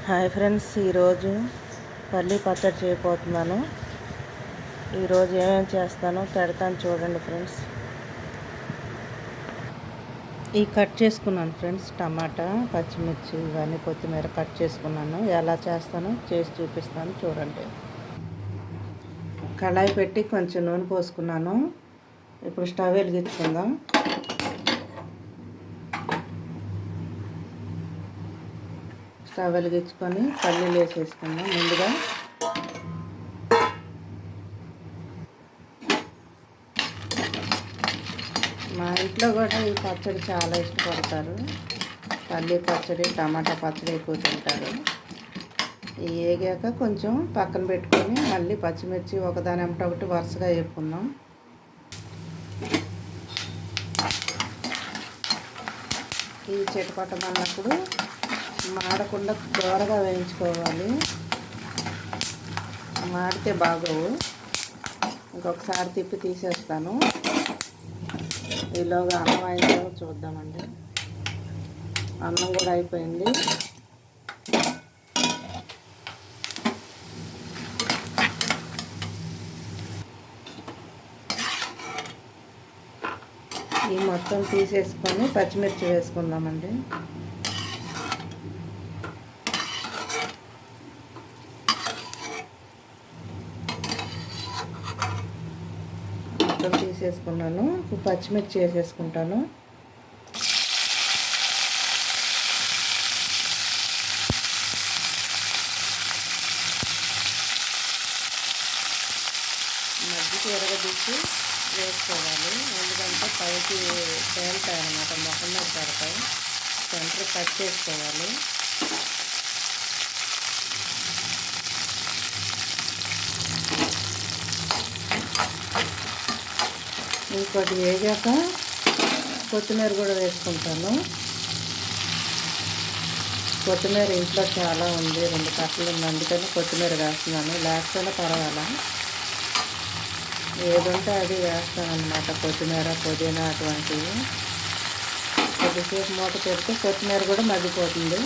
Hi friends, ఈరోజు పల్లి పచ్చడి చేయబోతున్నాను. ఈరోజు ఏమేమి చేస్తానో పెడతాను చూడండి ఫ్రెండ్స్. ఈ కట్ చేసుకున్నాను ఫ్రెండ్స్, టమాటా, పచ్చిమిర్చి, ఇవన్నీ కొత్తిమీర కట్ చేసుకున్నాను. ఎలా చేస్తానో చేసి చూపిస్తాను చూడండి. కళాయి పెట్టి కొంచెం నూనె పోసుకున్నాను. ఇప్పుడు స్టవ్ వెలిగించుకుందాం. స్టవ్ వెలిగించుకొని పల్లీలు వేసేసుకుందాం. ముందుగా మా ఇంట్లో కూడా ఈ పచ్చడి చాలా ఇష్టపడతారు. పల్లీ పచ్చడి, టమాటా పచ్చడి ఎక్కువ తింటారు. ఈ వేగాక కొంచెం పక్కన పెట్టుకొని మళ్ళీ పచ్చిమిర్చి ఒకదాని వెంట ఒకటి వరుసగా వేపుకుందాం. ఈ చిటపటమన్నప్పుడు మాడకుండా దూరగా వేయించుకోవాలి. మాడితే బాగోవు. ఇంకొకసారి తిప్పి తీసేస్తాను. ఈలోగా అన్నం అయిందో చూద్దామండి. అన్నం కూడా అయిపోయింది. ఈ మొత్తం తీసేసుకొని పచ్చిమిర్చి వేసుకుందామండి. మొత్తం తీసేసుకున్నాను. ఇప్పుడు పచ్చిమిర్చి వేసేసుకుంటాను. మధ్యకి ఎరగదీసి వేసుకోవాలి. ఎందుకంటే పైకి తేలుతాయి అన్నమాట, మొహం మీద పడతాయి. సెంటర్ కట్ చేసుకోవాలి. ఇంకోటి వేగాక కొత్తిమీర కూడా వేసుకుంటాను. కొత్తిమీర ఇంట్లో చాలా ఉంది, 2 కట్టలు ఉంది, అందుకని కొత్తిమీర వేస్తున్నాను. లేకపోతే పర్వాలా, ఏది ఉంటే అది వేస్తాను అన్నమాట. కొత్తిమీర, పుదీనా అటువంటివి. కొద్దిసేపు మూత పెడితే కొత్తిమీర కూడా మగ్గిపోతుంది.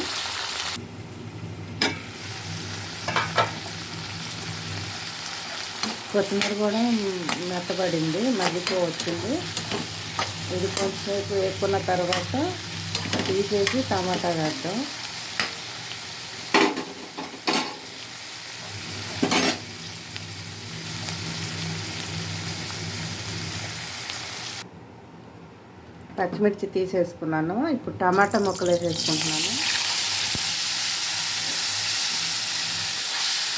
కొత్తిమీర కూడా మెత్తబడింది, మగ్గిపోవచ్చింది. ఇది కొంచెంసేపు వేసుకున్న తర్వాత తీసేసి టమాటా వేద్దాం. పచ్చిమిర్చి తీసేసుకున్నాను. ఇప్పుడు టమాటా ముక్కలు వేసేసుకుంటున్నాను.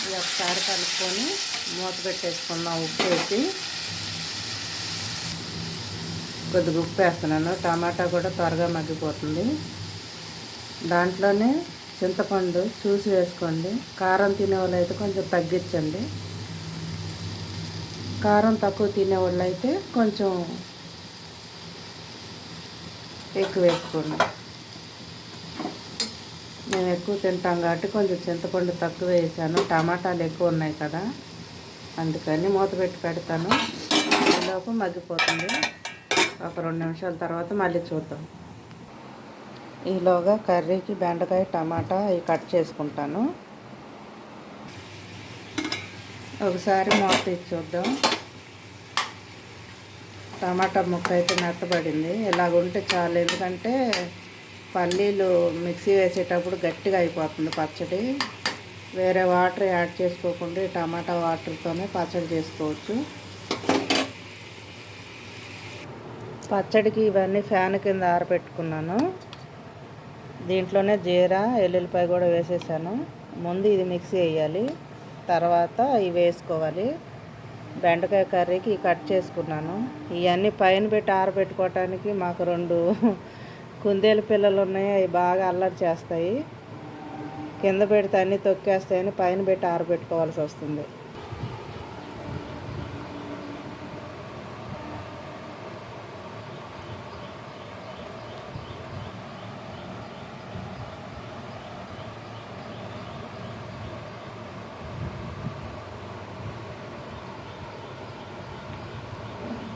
ఇది ఒకసారి కలుపుకొని మూత పెట్టేసుకున్నాం. ఉప్పు వేసి కొద్దిగా ఉప్పు వేస్తున్నాను. టమాటా కూడా త్వరగా మగ్గిపోతుంది. దాంట్లోనే చింతపండు చూసి వేసుకోండి. కారం తినేవాళ్ళు అయితే కొంచెం తగ్గించండి. కారం తక్కువ తినేవాళ్ళు అయితే కొంచెం ఎక్కువ వేసుకోండి. మేము ఎక్కువ తింటాం కాబట్టి కొంచెం చింతపండు తక్కువ వేసాను. టమాటాలు ఎక్కువ ఉన్నాయి కదా, అందుకని మూత పెట్టి పెడతాను. ఈలోపు మగ్గిపోతుంది. ఒక 2 నిమిషాల తర్వాత మళ్ళీ చూద్దాం. ఈలోగా కర్రీకి బెండకాయ, టమాటా ఇవి కట్ చేసుకుంటాను. ఒకసారి మూత తీసి చూద్దాం. టమాటా ముక్క అయితే మెత్తబడింది. ఇలాగుంటే చాలు. ఎందుకంటే పల్లీలు మిక్సీ వేసేటప్పుడు గట్టిగా అయిపోతుంది పచ్చడి. వేరే వాటర్ యాడ్ చేసుకోకుండా టమాటా వాటర్తోనే పచ్చడి చేసుకోవచ్చు. పచ్చడికి ఇవన్నీ ఫ్యాన్ కింద ఆరబెట్టుకున్నాను. దీంట్లోనే జీరా, ఎల్లుల్లిపాయ కూడా వేసేసాను. ముందు ఇది మిక్సీ వేయాలి, తర్వాత ఇవి వేసుకోవాలి. బెండకాయ కర్రీకి కట్ చేసుకున్నాను. ఇవన్నీ పైన పెట్టి ఆరబెట్టుకోవటానికి మాకు 2 కుందేలు పిల్లలు ఉన్నాయి. అవి బాగా అల్లరి చేస్తాయి. కింద పెడితే అన్నీ తొక్కేస్తాయని పైన పెట్టి ఆరబెట్టుకోవాల్సి వస్తుంది.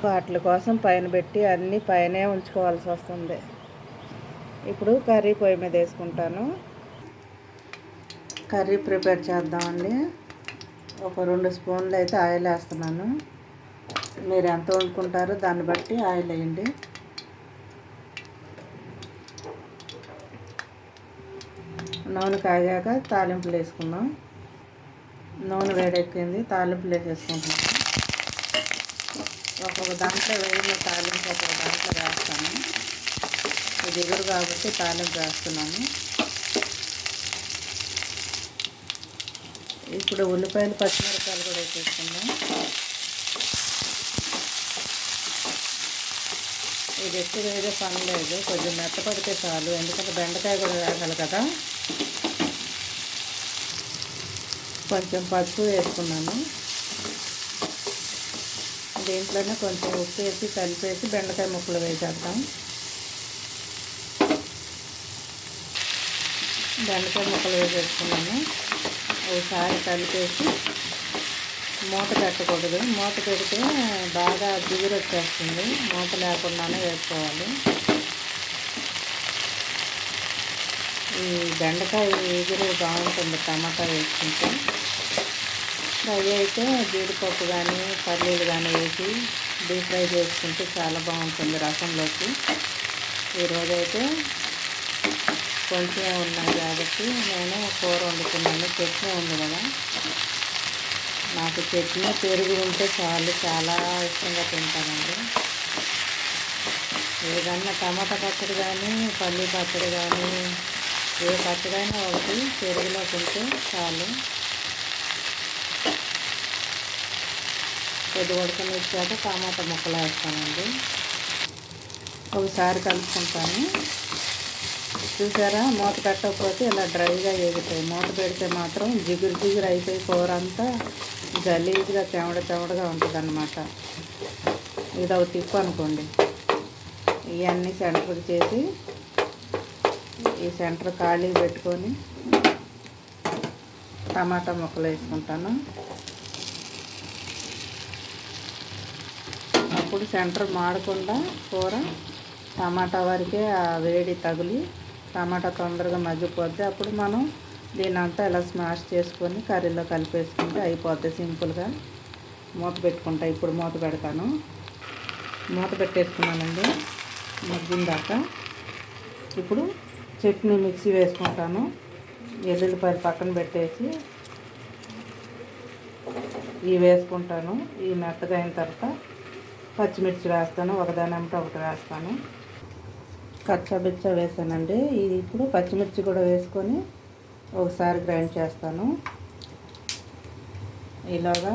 వాటి కోసం పైన పెట్టి అన్నీ పైనే ఉంచుకోవాల్సి వస్తుంది. ఇప్పుడు కర్రీ పొయ్యి మీద వేసుకుంటాను. కర్రీ ప్రిపేర్ చేద్దామండి. ఒక 2 స్పూన్లు అయితే ఆయిల్ వేస్తున్నాను. మీరు ఎంత వండుకుంటారో దాన్ని బట్టి ఆయిల్ వేయండి. నూనె కాగాక తాలింపులు వేసుకుందాం. నూనె వేడెక్కింది, తాలింపులు వేసేసుకుంటున్నాను. ఒక్కొక్క దాంట్లో వేసిన తాలింపు ఒక్కొక్క దాంట్లో వేస్తాను. ఇది ఎగురు కాబట్టి తాలింపు వేస్తున్నాను. ఇప్పుడు ఉల్లిపాయలు పచ్చిమిరపకాయలు కూడా వేసేసుకుందాం. ఇది ఎక్కువ వేరే పని లేదు, కొంచెం మెత్తపడితే చాలు, ఎందుకంటే బెండకాయ కూడా వేగాలి కదా. కొంచెం పసుపు వేసుకున్నాను. దీంట్లోనే కొంచెం ఉప్పు వేసి కలిపేసి బెండకాయ ముక్కలు వేసేద్దాం. బెండకాయ ముక్కలు వేసేసుకున్నాను. ఒకసారి కలిపేసి మూత పెట్టకూడదు, మూత పెడితే బాగా జిగురు వచ్చేస్తుంది. మూత లేకుండానే వేసుకోవాలి. ఈ బెండకాయ ఎగురు బాగుంటుంది టమాటా వేసుకుంటే. ఫ్రై అయితే జీడిపప్పు కానీ పల్లీలు కానీ వేసి డీప్ ఫ్రై చేసుకుంటే చాలా బాగుంటుంది రసంలోకి. ఈరోజైతే కొంచెమే ఉన్నాయి కాబట్టి నేను కూర వండుకున్నాను. చట్నీ ఉంది కదా, నాకు చట్నీ పెరుగు ఉంటే చాలు, చాలా ఇష్టంగా తింటానండి. ఏదన్నా టమాటా పచ్చడి కానీ పల్లీ పచ్చడి కానీ ఏ పచ్చడైనా ఒకటి పెరుగులో తింటే చాలు. కొద్ది ఉడకనిచ్చాక టమాటా ముక్కలు వేస్తానండి. ఒకసారి కలుపుకుంటాను. చూసారా, మూత పెట్టకపోతే ఇలా డ్రైగా ఎగుతాయి. మూత పెడితే మాత్రం జిగురు జిగురు అయిపోయి కూర అంతా గలీజ్గా చెమడగా ఉంటుంది అన్నమాట. ఇది ఒక టిప్ అనుకోండి. ఇవన్నీ సెంటర్కి చేసి ఈ సెంటర్ ఖాళీ పెట్టుకొని టమాటా ముక్కలు వేసుకుంటాను. అప్పుడు సెంటర్ మాడకుండా కూర టమాటా వరకే ఆ వేడి తగిలి టమాటా తొందరగా మగ్గిపోద్ది. అప్పుడు మనం దీని అంతా ఇలా స్మాష్ చేసుకొని కర్రీలో కలిపేసుకుంటే అయిపోద్ది సింపుల్గా. మూత పెట్టుకుంటా. ఇప్పుడు మూత పెడతాను. మూత పెట్టేసుకున్నానండి మగ్గిందాక. ఇప్పుడు చట్నీ మిక్సీ వేసుకుంటాను. ఎల్లుల్లిపాయలు పక్కన పెట్టేసి ఇవి వేసుకుంటాను. ఇవి మెత్తగా అయిన తర్వాత పచ్చిమిర్చి వేస్తాను. ఒకదాని వెంట ఒకటి వేస్తాను. కచ్చాబిచ్చా వేసానండి. ఇది ఇప్పుడు పచ్చిమిర్చి కూడా వేసుకొని ఒకసారి గ్రైండ్ చేస్తాను. ఇలాగా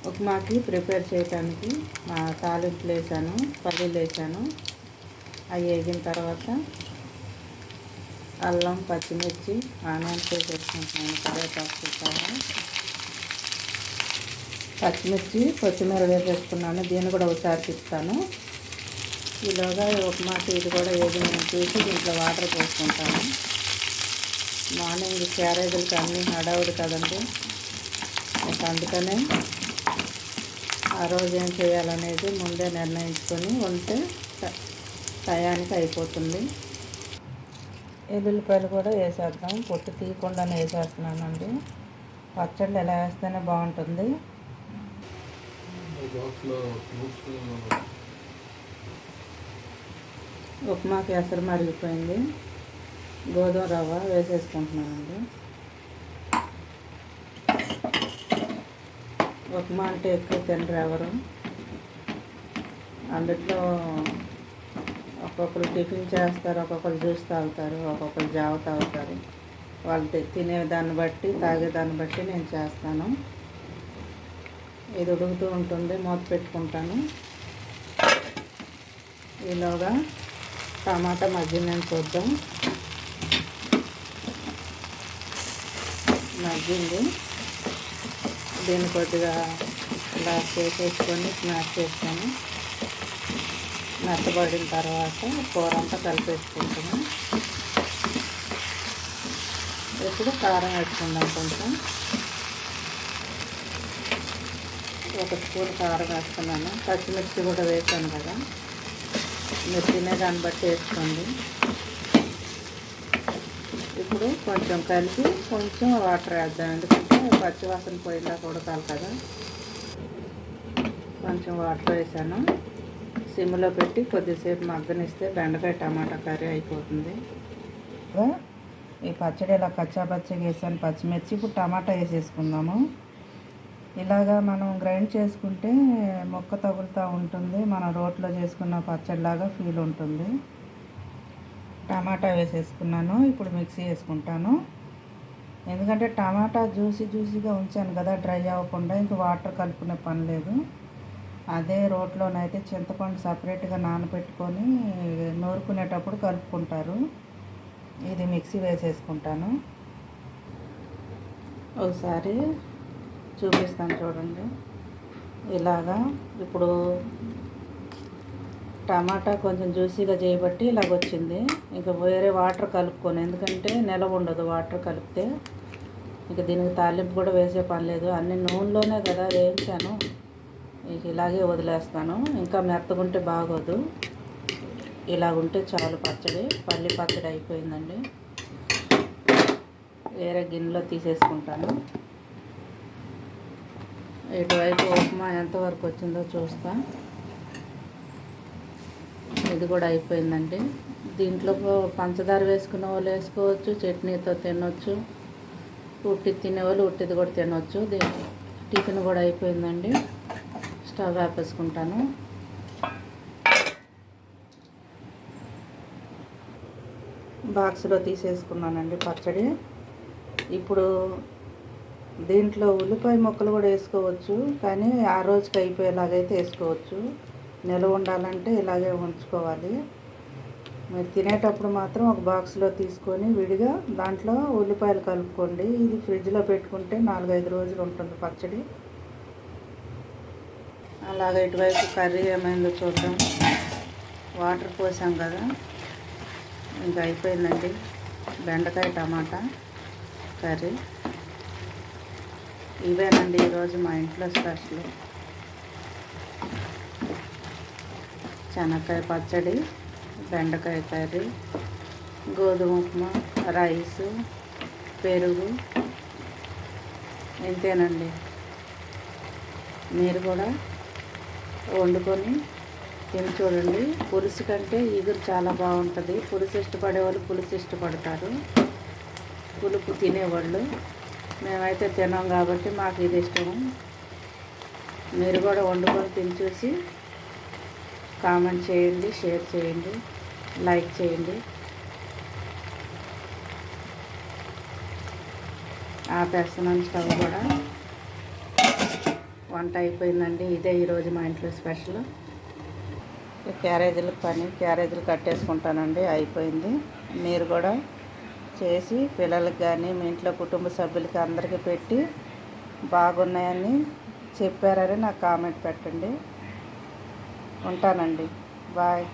ఉప్మాకి ప్రిపేర్ చేయడానికి తాలింపులు వేసాను, పల్లీలు వేసాను. అవి వేగిన తర్వాత అల్లం పచ్చిమిర్చి ఆనియన్స్ వేసుకుంటున్నాను. కరివేపాకు సహా పచ్చిమిర్చి కొత్తిమీర వేసేసుకున్నాను. దీన్ని కూడా ఒకసారి తిప్పుతాను. ఈలోగా ఉప్మాకి ఇది కూడా వేగిందని చూసి దీంట్లో వాటర్ పోసుకుంటాను. మార్నింగ్ క్యారేజీలకి అన్నీ హడావుడి కదండి, అందుకనే ఆ రోజు ఏం చేయాలనేది ముందే నిర్ణయించుకొని ఉంటే టయానికి అయిపోతుంది. ఎల్లుల్లిపాయలు కూడా వేసేద్దాం. పొట్టు తీయకుండానే వేసేస్తున్నానండి. పచ్చళ్ళు ఎలా వేస్తేనే బాగుంటుంది. ఉప్మాకి ఎసరు మరిగిపోయింది. గోధుమ రవ్వ వేసేసుకుంటున్నానండి. ఉప్మా అంటే ఎక్కువ తినరు ఎవరు. అందులో ఒక్కొక్కరు టిఫిన్ చేస్తారు, ఒక్కొక్కరు జ్యూస్ తాగుతారు, ఒక్కొక్కరు జావ తాగుతారు. వాళ్ళు తినేదాన్ని బట్టి తాగేదాన్ని బట్టి నేను చేస్తాను. ఇది ఉడుకుతూ ఉంటుంది. మూత పెట్టుకుంటాను. ఈలోగా టమాటా మగ్గిందని చూద్దాం. మగ్గింది. దీన్ని కొద్దిగా ఇలా చేసేసుకొని స్మాష్ చేసుకొని మెత్తబడిన తర్వాత కూర అంతా కలిపేసుకుంటాము. ఇప్పుడు కారం వేసుకుందాం. కొంచెం 1 స్పూన్ కారం వేసుకున్నాను. పచ్చిమిర్చి కూడా వేసాను కదా, మీరు తినేదాన్ని బట్టి వేసుకోండి. ఇప్పుడు కొంచెం కలిపి కొంచెం వాటర్ వేద్దాం, ఎందుకంటే పచ్చివాసన పోయిందాక ఉడకాలి కదా. కొంచెం వాటర్ వేసాను. సిమ్లో పెట్టి కొద్దిసేపు మగ్గనిస్తే బెండకాయ టమాటా కర్రీ అయిపోతుంది. ఈ పచ్చడి ఇలా కచ్చాపచ్చగా వేసాను పచ్చిమిర్చి. ఇప్పుడు టమాటా వేసేసుకుందాము. ఇలాగా మనం గ్రైండ్ చేసుకుంటే మొక్క తగులుతూ ఉంటుంది, మనం రోట్లో చేసుకున్న పచ్చడిలాగా ఫీల్ ఉంటుంది. టమాటా వేసేసుకున్నాను. ఇప్పుడు మిక్సీ వేసుకుంటాను, ఎందుకంటే టమాటా జ్యూసీగా ఉంచాను కదా, డ్రై అవ్వకుండా. ఇంక వాటర్ కలుపుకునే పని లేదు. అదే రోట్లోనైతే చింతపండు సపరేట్గా నానబెట్టుకొని నూరుకునేటప్పుడు కలుపుకుంటారు. ఇది మిక్సీ వేసేసుకుంటాను. ఒకసారి చూపిస్తాను చూడండి. ఇలాగా ఇప్పుడు టమాటా కొంచెం జ్యూసీగా చేయబట్టి ఇలాగ వచ్చింది. ఇంకా వేరే వాటర్ కలుపుకొని, ఎందుకంటే నిలవ ఉండదు వాటర్ కలిపితే. ఇక దీనికి తాలింపు కూడా వేసే పని లేదు, అన్ని నూనెలోనే కదా వేయించాను. ఇక ఇలాగే వదిలేస్తాను. ఇంకా మెత్తగుంటే బాగోదు, ఇలాగుంటే చాలు. పచ్చడి పల్లి పచ్చడి అయిపోయిందండి. వేరే గిన్నెలో తీసేసుకుంటాను. ఇటువైపు ఉప్మా ఎంతవరకు వచ్చిందో చూస్తా. ఇది కూడా అయిపోయిందండి. దీంట్లో పంచదార వేసుకున్న వాళ్ళు వేసుకోవచ్చు, చట్నీతో తినొచ్చు, ఉట్టి తినేవాళ్ళు ఉట్టిది కూడా తినొచ్చు. టిఫిన్ కూడా అయిపోయిందండి. స్టవ్ ఆపేసుకుంటాను. బాక్స్లో తీసేసుకున్నానండి పచ్చడి. ఇప్పుడు దీంట్లో ఉల్లిపాయ ముక్కలు కూడా వేసుకోవచ్చు, కానీ ఆ రోజుకి అయిపోయేలాగైతే వేసుకోవచ్చు. నిల్వ ఉండాలంటే ఇలాగే ఉంచుకోవాలి. మీరు తినేటప్పుడు మాత్రం ఒక బాక్స్లో తీసుకొని విడిగా దాంట్లో ఉల్లిపాయలు కలుపుకోండి. ఇది ఫ్రిడ్జ్లో పెట్టుకుంటే 4-5 రోజులు ఉంటుంది పచ్చడి. అలాగే ఇటువైపు కర్రీ ఏమైందో చూద్దాం. వాటర్ పోసాం కదా, ఇంకా అయిపోయిందండి బెండకాయ టమాటా కర్రీ. ఇవేనండి ఈరోజు మా ఇంట్లో స్పెషల్. శనక్కాయ పచ్చడి, బెండకాయ కర్రీ, గోధుమ ఉప్మా, రైసు, పెరుగు. ఇంతేనండి. మీరు కూడా వండుకొని తిని చూడండి. పులుసు కంటే ఇగురు చాలా బాగుంటుంది. పులుసు ఇష్టపడే వాళ్ళు పులుసు ఇష్టపడతారు, పులుపు తినేవాళ్ళు. మేమైతే తినాం కాబట్టి మాకు ఇది ఇష్టం. మీరు కూడా వండుకొని తిని చూసి కామెంట్ చేయండి, షేర్ చేయండి, లైక్ చేయండి. ఆపేస్తున్నాను స్టవ్ కూడా. వంట అయిపోయిందండి. ఇదే ఈరోజు మా ఇంట్లో స్పెషల్. క్యారేజీలు కట్టేసుకుంటానండి. అయిపోయింది. మీరు కూడా చేసి పిల్లలకి కానీ మీ ఇంట్లో కుటుంబ సభ్యులకి అందరికీ పెట్టి బాగున్నాయని చెప్పారని నాకు కామెంట్ పెట్టండి. ఉంటానండి. బాయ్.